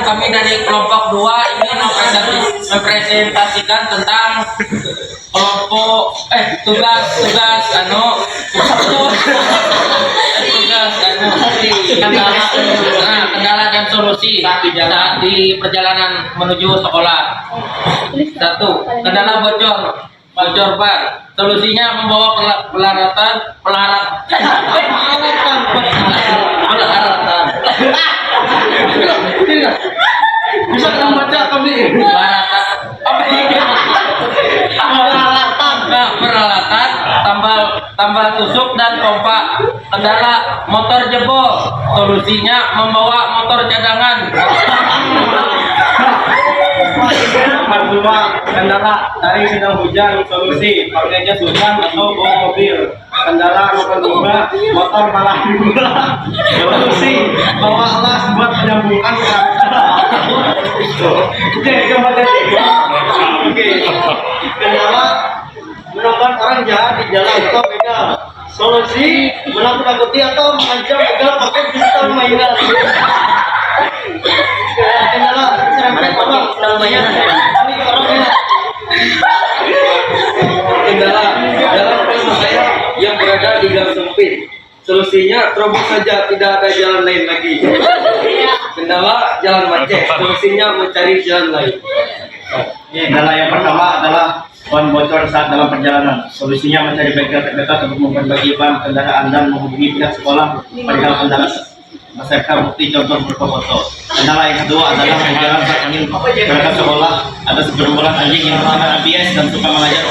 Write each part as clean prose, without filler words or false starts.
kami dari kelompok 2 ini mempresentasikan tentang kelompok tugas kendala dan solusi saat di perjalanan menuju sekolah. 1. Kendala bocor ban. Solusinya membawa peralatan Bisa kamu baca kami. Peralatan tambal tusuk dan kompak. Kendala motor jebol. Solusinya membawa motor cadangan. Kedua, kendala dari sedang hujan. Solusi pakai jas hujan atau bawa mobil. Kendala kedua, motor malah dua. Solusi bawa alas buat penyambungan. Oke, coba deh. Oke. Kendala menemukan orang jahat di jalan atau begal. Solusi menakut-nakuti atau mengancam begal pakai pistol mainan. Kendala serempet orang namanya kendala dalam rumah saya yang berada di gang sempit. Solusinya terobos saja, tidak ada jalan lain lagi. Kendala jalan macet. Solusinya mencari jalan lain. Kendala yang pertama adalah ban bocor saat dalam perjalanan. Solusinya mencari bengkel terdekat untuk memperbaiki ban kendaraan dan menghubungi pihak sekolah perihal kendala beserta bukti contoh berfoto. Kendala yang kedua adalah berjalan saat ingin berangkat sekolah. Ada segerombolan anjing yang menggunakan ABS dan suka mengajar.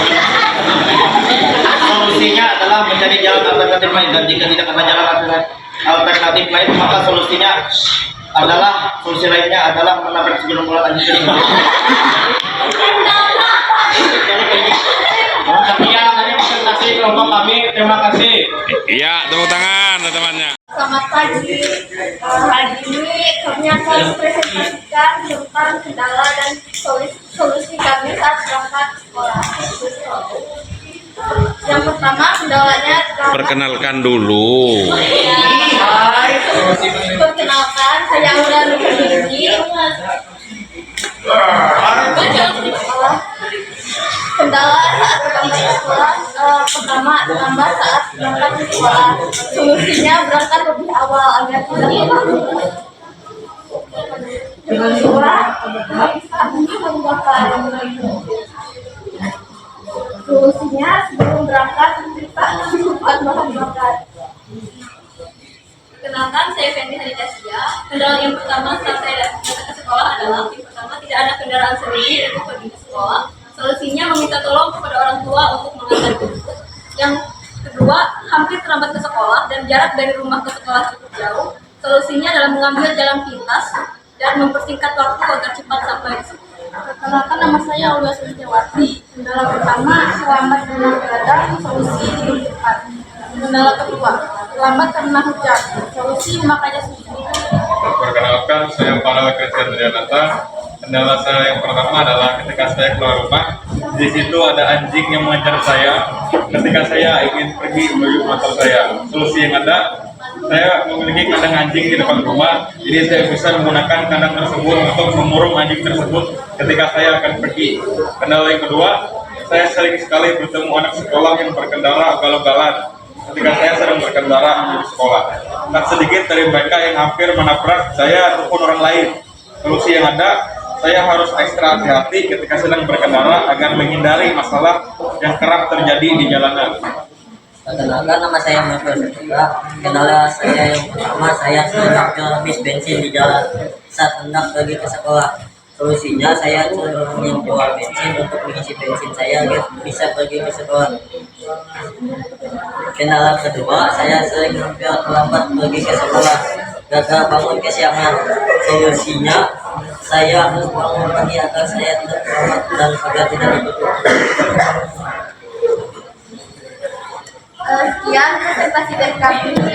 Solusinya adalah mencari jalan alternatif lain, dan jika tidak ada jalan alternatif lain, maka solusi lainnya adalah menabrak segerombolan anjing. Sekian dari presentasi kelompok kami. Terima kasih. Iya, tepuk tangan teman-temannya. Selamat pagi. Hari ini kami akan presentasikan tentang kendala dan solusi kami saat berangkat sekolah. Yang pertama, kendalanya Perkenalkan dulu. Perkenalkan, saya Aura Nurhadi. Kendala saat berangkat ke sekolah, pertama terlambat saat berangkat ke sekolah. Solusinya berangkat lebih awal agar tidak terlambat. Kedua, saat membakar. Solusinya sebelum berangkat kita simpan bahan bakar. Kenalkan, saya Fendi Hadidasia. Kendala yang pertama saat saya datang ke sekolah adalah yang pertama tidak ada kendaraan sendiri untuk pergi ke sekolah. Solusinya meminta tolong kepada orang tua untuk mengantar. Yang kedua, hampir terlambat ke sekolah dan jarak dari rumah ke sekolah cukup jauh. Solusinya adalah mengambil jalan pintas dan mempersingkat waktu agar cepat sampai ke sekolah. Perkenalkan, nama saya Aulia Sulistiawati. Kendala pertama, terlambat dengan begadang. Solusi tidur cepat. Kendala kedua, terlambat karena hujan. Solusi memakai jas hujan. Perkenalkan, saya Farel Christian Trianata. Kendala saya yang pertama adalah ketika saya keluar rumah, di situ ada anjing yang mengejar saya ketika saya ingin pergi menuju motor saya. Solusi yang ada, saya memiliki kandang anjing di depan rumah, jadi saya bisa menggunakan kandang tersebut untuk mengurung anjing tersebut ketika saya akan pergi. Kendala yang kedua, saya sering sekali bertemu anak sekolah yang berkendara ugal-ugalan ketika saya sedang berkendara menuju sekolah. Tak sedikit dari mereka yang hampir menabrak saya ataupun orang lain. Solusi yang ada, saya harus ekstra hati-hati ketika sedang berkendara agar menghindari masalah yang kerap terjadi di jalanan. Perkenalkan, nama saya Mas Juga. Kendala saya yang pertama, saya sering habis bensin di jalan saat hendak pergi ke sekolah. Solusinya, saya cenderung menjual bensin untuk mengisi bensin saya agar bisa pergi ke sekolah. Kendala kedua, saya sering hampir terlambat pergi ke sekolah, gagal bangun kesiangan. Solusinya, saya harus bangun pagi agar saya tidak terlambat dan agar tidak ditutup. Sekian presentasi dari kami.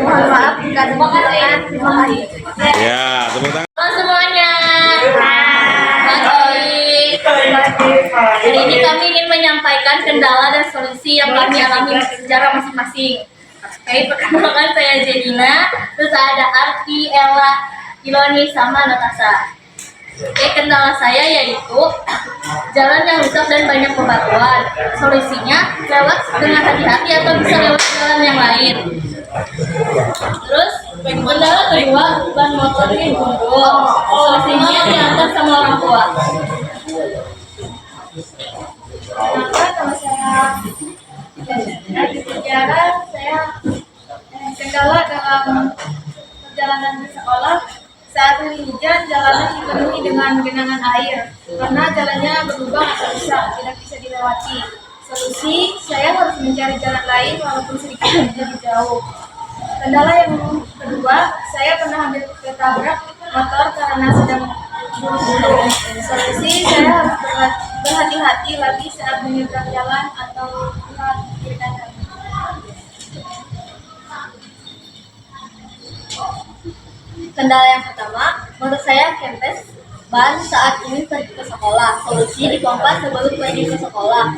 Mohon maaf jika ada kesalahan. Terima kasih. Ya, tepuk tangan. Halo semuanya. Hari ini kami ingin menyampaikan kendala dan solusi yang kami alami secara masing-masing. Oke, perkenalkan, saya Jedina. Terus ada Arti, Ella, Kiloni sama Natasha. Kendala saya yaitu jalan yang rusak dan banyak bebatuan. Solusinya lewat dengan hati-hati atau bisa lewat jalan yang lain. Terus kendala kedua, ban motornya gundul. Solusinya diantar sama orang tua. Kenapa kalau saya berbicara, saya kendala dalam perjalanan ke sekolah. Saat hujan, jalanan dipenuhi dengan genangan air karena jalannya berlubang atau rusak, tidak bisa dilewati. Solusi, saya harus mencari jalan lain walaupun sedikit lebih jauh. Kendala yang kedua, saya pernah hampir ketabrak motor karena sedang buru-buru. Solusi, saya harus berhati-hati lagi saat menyeberang jalan atau melihat kiri kanan. Kendala yang pertama, menurut saya kempes ban saat ingin pergi ke sekolah. Solusi dipompa sebelum pergi ke sekolah.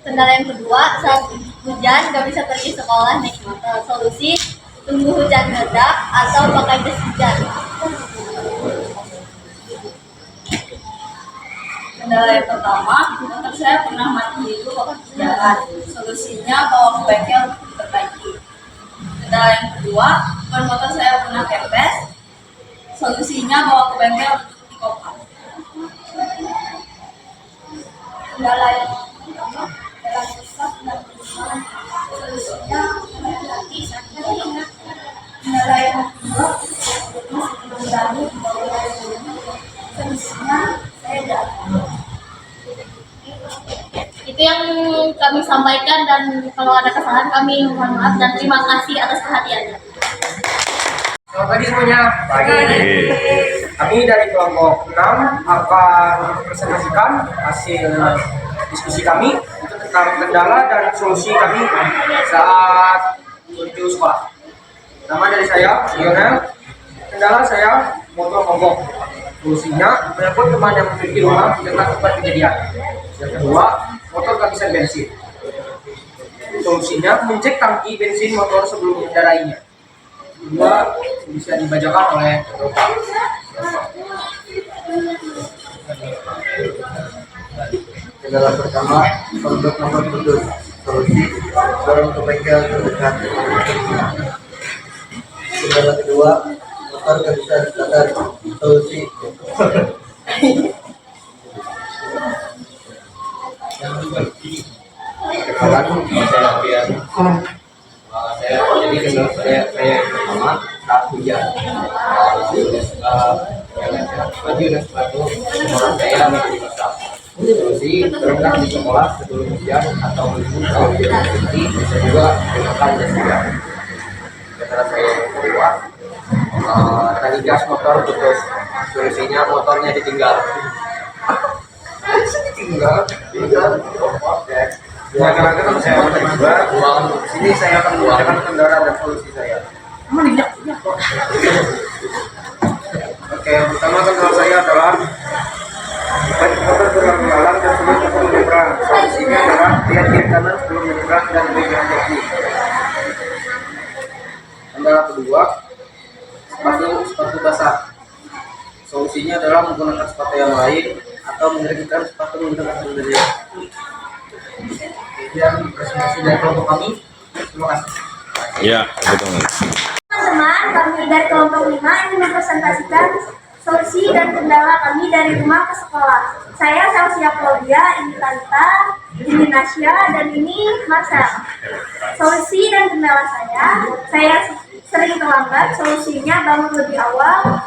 Kendala yang kedua, saat hujan nggak bisa pergi sekolah naik motor. Solusi tunggu hujan reda atau pakai jas hujan. Kendala yang pertama, motor saya pernah mati dulu waktu jalan. Solusinya bawa ke bengkel untuk diperbaiki. Kendala yang kedua, ban motor saya pernah kempes. Solusinya bawa ke bengkel untuk dikompar. Kendala yang pertama, jalan rusak dan berlubang. Solusinya hati-hati saat jalan. Kendala yang kedua, sebelum berani bawa jalan. Solusinya saya jalan. Itu yang kami sampaikan, dan kalau ada kesalahan kami mohon maaf dan terima kasih atas perhatiannya. Selamat pagi semuanya. Kami dari kelompok 6 akan mempresentasikan hasil diskusi kami itu tentang kendala dan solusi kami saat menuju sekolah. Nama dari saya, Lionel. Kendala saya motor mogok. Solusinya menyangkut teman yang memiliki rumah di dekat tempat kejadian. Yang kedua, motor kehabisan bensin. Solusinya mengecek tangki bensin motor sebelum mengendarainya. Kedua, bisa dibacakan oleh Bapak. Kendala pertama, kontak nomor putus. Solusi, dorong ke bengkel terdekat. Kendala kedua, motor kehabisan starter. Solusi, Jadi kendala saya yang pertama saat hujan. Baju dan sepatu orang saya menjadi basah. Solusi berangkat di sekolah sebelum hujan atau menunggu kalau hujan berhenti, bisa juga gunakan jas hujan. Kendala saya yang kedua, tali gas motor putus. Solusinya motornya ditinggal. Ya, karena saya mau juga sini saya akan membacakan kendala dan solusi saya. Oke, yang pertama kendala saya adalah baik motor berlalu-lalang dan sebelum menyeberang. Solusinya adalah lihat kiri kanan sebelum menyeberang dan berikan kaki. Kendala kedua, sepatu basah. Solusinya adalah menggunakan sepatu yang lain atau menerbitkan sepatu menggunakan sendiri. Sekian presentasi dari kelompok kami. Terima kasih. Ya, betul. Teman-teman, kami dari kelompok 5 ingin mempresentasikan solusi dan kendala kami dari rumah ke sekolah. Saya Celsia Claudia, ini Tanta, ini Nasya, dan ini Marcel. Solusi dan kendala saya sering terlambat. Solusinya bangun lebih awal.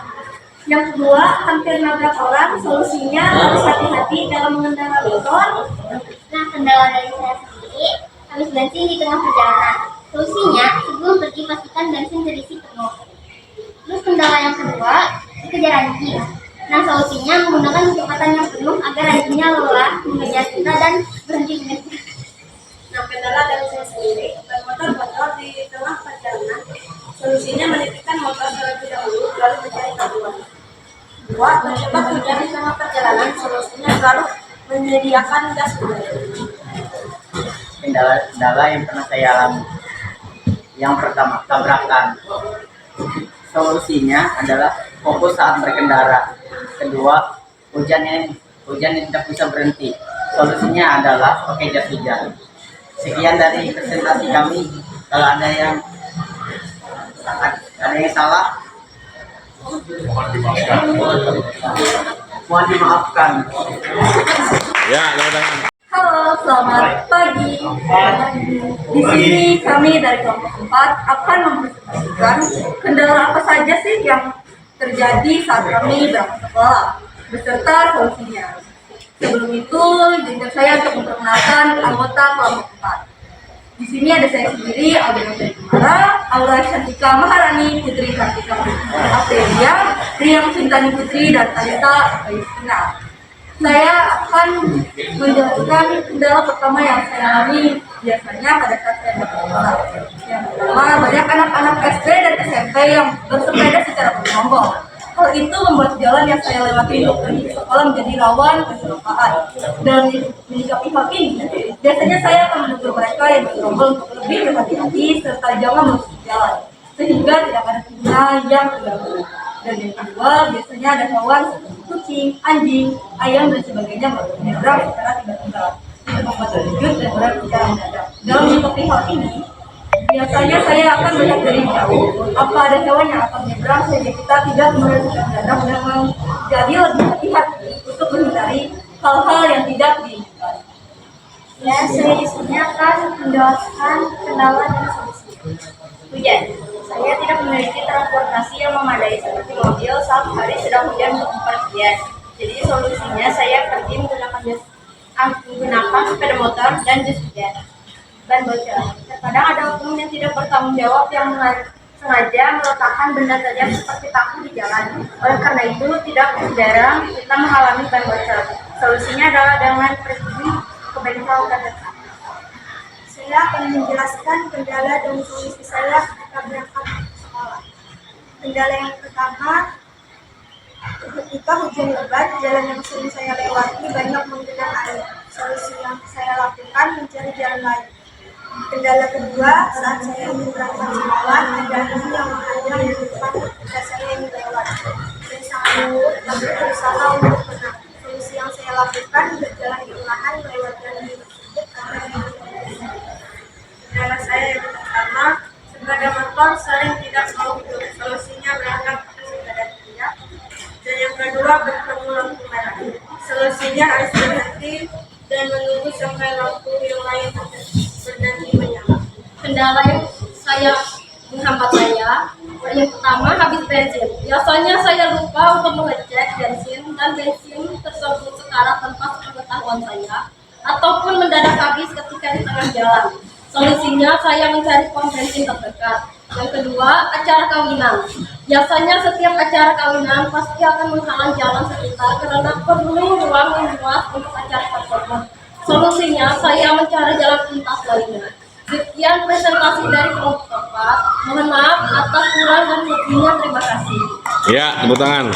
Yang kedua, hampir nabrak orang. Solusinya harus hati-hati dalam mengendarai motor. Nah, kendala dari saya sendiri, habis bensin di tengah perjalanan. Solusinya, sebelum pergi pastikan bensin terisi penuh. Terus kendala yang kedua, dikejar anjing. Nah, solusinya menggunakan kecepatan yang penuh agar anjingnya lelah mengejar kita dan berhenti mengejar. Nah, kendala dari saya sendiri, motor bocor di tengah perjalanan. Solusinya menitipkan motor terlebih dahulu, lalu mencari tabungan. Dua, terjebak hujan di tengah perjalanan. Solusinya selalu menyediakan gas hujan. Kendala yang pernah saya alami. Yang pertama, tabrakan. Solusinya adalah fokus saat berkendara. Kedua, hujan yang tidak bisa berhenti. Solusinya adalah pakai jas hujan. Sekian dari presentasi kami. Kalau ada yang salah, mohon dimaafkan. Ya, tepuk tangan. Halo, selamat pagi. Di sini kami dari kelompok 4 akan mempresentasikan kendala apa saja sih yang terjadi saat kami berangkat sekolah, beserta solusinya. Sebelum itu, izinkan saya untuk memperkenalkan anggota kelompok 4. Di sini ada saya sendiri, Aldina Kumara, Aura Cantika Maharani, Putri Kartika Aprilia, Riang Sintani Putri, dan Talita Kristina. Saya akan menjelaskan kendala pertama yang saya alami biasanya pada saat saya bersekolah. Yang pertama, banyak anak-anak SD dan SMP yang bersepeda secara bergerombol. Hal itu membuat jalan yang saya lewati untuk pergi ke sekolah menjadi rawan kecelakaan. Dan menyikapi hal ini, biasanya saya akan menegur mereka yang bergerombol untuk lebih berhati-hati serta jangan merusak jalan, sehingga tidak ada pengguna yang terganggu. Dan yang kedua, biasanya ada hewan seperti kucing, anjing, ayam, dan sebagainya menyeberang secara tiba-tiba. Itu membuat terkejut dan berat secara mendadak. Dalam menyikapi hal ini, biasanya saya akan melihat dari jauh apa ada hewan yang akan menyeberang sehingga kita tidak kemudian secara mendadak dan menjadi lebih hati-hati untuk menghindari hal-hal yang tidak diinginkan. Ya, saya di sini akan menjelaskan kendala dan solusi. Hujan. Saya tidak memiliki transportasi yang memadai seperti mobil saat hari sedang hujan untuk bepergian. Jadi solusinya saya pergi menggunakan sepeda motor dan jas hujan. Ban bocor. Terkadang ada oknum yang tidak bertanggung jawab yang sengaja meletakkan benda tajam seperti paku di jalan. Oleh karena itu, tidak jarang kita mengalami ban bocor. Solusinya adalah dengan pergi ke bengkel terdekat. Saya akan menjelaskan kendala dan solusi saya ketika berangkat ke sekolah. Kendala yang pertama, ketika hujan lebat, jalan yang sering saya lewati banyak menggenang air. Solusi yang saya lakukan mencari jalan lain. Kendala kedua, saat saya ingin berangkat sekolah, ada anjing yang menghadang di depan ketika saya ingin lewat. Saya sangat tapi berusaha untuk tenang. Solusi yang saya lakukan berjalan perlahan lewat jalan tersebut karena kendala saya yang pertama, sepeda motor sering tidak mau hidup. Solusinya berangkat pakai sepeda tidak. Dan yang kedua, bertemu lampu merah. Solusinya harus berhenti dan menunggu sampai lampu yang lain berhenti menyala. Kendala yang saya menghambat saya, yang pertama habis bensin. Biasanya saya lupa untuk mengecek bensin dan bensin tersebut sekarang tanpa sepengetahuan saya, ataupun mendadak habis ketika di tengah jalan. Solusinya saya mencari pom bensin terdekat. Yang kedua, acara kawinan. Biasanya setiap acara kawinan pasti akan menghalang jalan sekitar karena perlu ruang yang luas untuk acara tersebut. Solusinya saya mencari jalan pintas lainnya. Sekian presentasi dari kelompok 4. Mohon maaf atas kurang dan lebihnya. Terima kasih. Ya, tepuk tangan.